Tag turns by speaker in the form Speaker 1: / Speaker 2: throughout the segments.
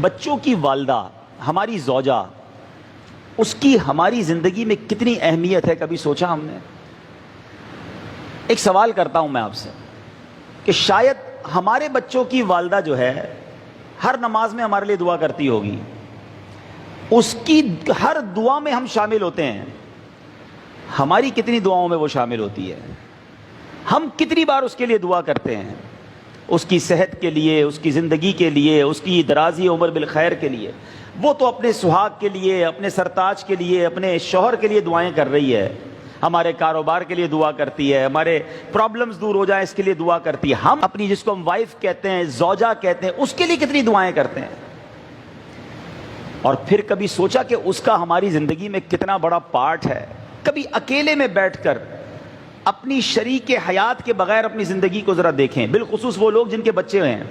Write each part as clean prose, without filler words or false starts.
Speaker 1: بچوں کی والدہ ہماری زوجہ، اس کی ہماری زندگی میں کتنی اہمیت ہے، کبھی سوچا ہم نے؟ ایک سوال کرتا ہوں میں آپ سے کہ شاید ہمارے بچوں کی والدہ جو ہے ہر نماز میں ہمارے لیے دعا کرتی ہوگی، اس کی ہر دعا میں ہم شامل ہوتے ہیں، ہماری کتنی دعاؤں میں وہ شامل ہوتی ہے؟ ہم کتنی بار اس کے لیے دعا کرتے ہیں، اس کی صحت کے لیے، اس کی زندگی کے لیے، اس کی درازی عمر بالخیر کے لیے؟ وہ تو اپنے سہاگ کے لیے، اپنے سرتاج کے لیے، اپنے شوہر کے لیے دعائیں کر رہی ہے، ہمارے کاروبار کے لیے دعا کرتی ہے، ہمارے پرابلمز دور ہو جائیں اس کے لیے دعا کرتی ہے۔ ہم اپنی، جس کو ہم وائف کہتے ہیں، زوجہ کہتے ہیں، اس کے لیے کتنی دعائیں کرتے ہیں؟ اور پھر کبھی سوچا کہ اس کا ہماری زندگی میں کتنا بڑا پارٹ ہے؟ کبھی اکیلے میں بیٹھ کر اپنی شریک حیات کے بغیر اپنی زندگی کو ذرا دیکھیں، بالخصوص وہ لوگ جن کے بچے ہیں،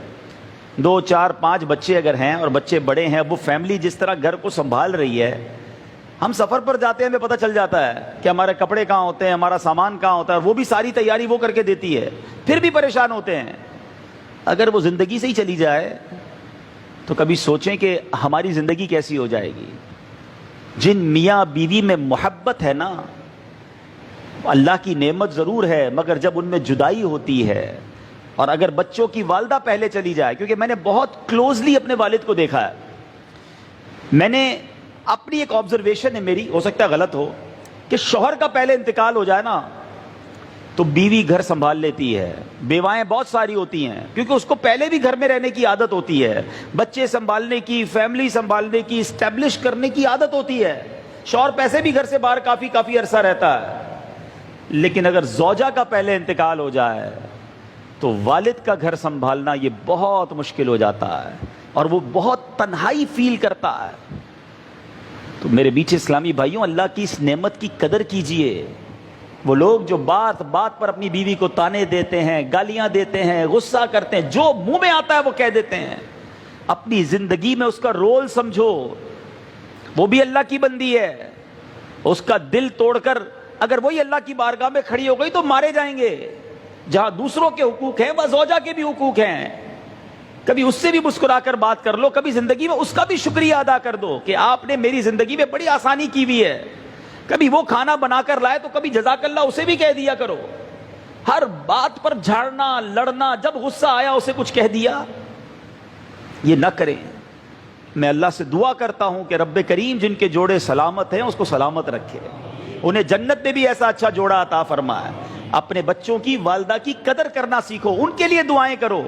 Speaker 1: 2 4 5 بچے اگر ہیں اور بچے بڑے ہیں، وہ فیملی جس طرح گھر کو سنبھال رہی ہے۔ ہم سفر پر جاتے ہیں، ہمیں پتہ چل جاتا ہے کہ ہمارے کپڑے کہاں ہوتے ہیں، ہمارا سامان کہاں ہوتا ہے، وہ بھی ساری تیاری وہ کر کے دیتی ہے، پھر بھی پریشان ہوتے ہیں۔ اگر وہ زندگی سے ہی چلی جائے تو کبھی سوچیں کہ ہماری زندگی کیسی ہو جائے گی؟ جن میاں بیوی میں محبت ہے نا، اللہ کی نعمت ضرور ہے، مگر جب ان میں جدائی ہوتی ہے، اور اگر بچوں کی والدہ پہلے چلی جائے، کیونکہ میں نے بہت کلوزلی اپنے والد کو دیکھا ہے، میں نے اپنی ایک آبزرویشن ہے میری، ہو سکتا ہے غلط ہو، کہ شوہر کا پہلے انتقال ہو جائے نا تو بیوی گھر سنبھال لیتی ہے، بیوائیں بہت ساری ہوتی ہیں، کیونکہ اس کو پہلے بھی گھر میں رہنے کی عادت ہوتی ہے، بچے سنبھالنے کی، فیملی سنبھالنے کی، اسٹیبلش کرنے کی عادت ہوتی ہے۔ شوہر پیسے بھی گھر سے باہر کافی عرصہ رہتا ہے، لیکن اگر زوجہ کا پہلے انتقال ہو جائے تو والد کا گھر سنبھالنا یہ بہت مشکل ہو جاتا ہے، اور وہ بہت تنہائی فیل کرتا ہے۔ تو میرے بیچ اسلامی بھائیوں، اللہ کی اس نعمت کی قدر کیجئے۔ وہ لوگ جو بات بات پر اپنی بیوی کو تانے دیتے ہیں، گالیاں دیتے ہیں، غصہ کرتے ہیں، جو منہ میں آتا ہے وہ کہہ دیتے ہیں، اپنی زندگی میں اس کا رول سمجھو، وہ بھی اللہ کی بندی ہے، اس کا دل توڑ کر اگر وہی اللہ کی بارگاہ میں کھڑی ہو گئی تو مارے جائیں گے۔ جہاں دوسروں کے حقوق ہیں وہاں زوجہ کے بھی حقوق ہیں، کبھی اس سے بھی مسکرا کر بات کر لو، کبھی زندگی میں اس کا بھی شکریہ ادا کر دو کہ آپ نے میری زندگی میں بڑی آسانی کی ہوئی ہے۔ کبھی وہ کھانا بنا کر لائے تو کبھی جزاک اللہ اسے بھی کہہ دیا کرو۔ ہر بات پر جھاڑنا، لڑنا، جب غصہ آیا اسے کچھ کہہ دیا، یہ نہ کریں۔ میں اللہ سے دعا کرتا ہوں کہ رب کریم جن کے جوڑے سلامت ہیں اس کو سلامت رکھے، انہیں جنت میں بھی ایسا اچھا جوڑا عطا فرمائے۔ اپنے بچوں کی، والدہ کی قدر کرنا سیکھو، ان کے لیے دعائیں کرو۔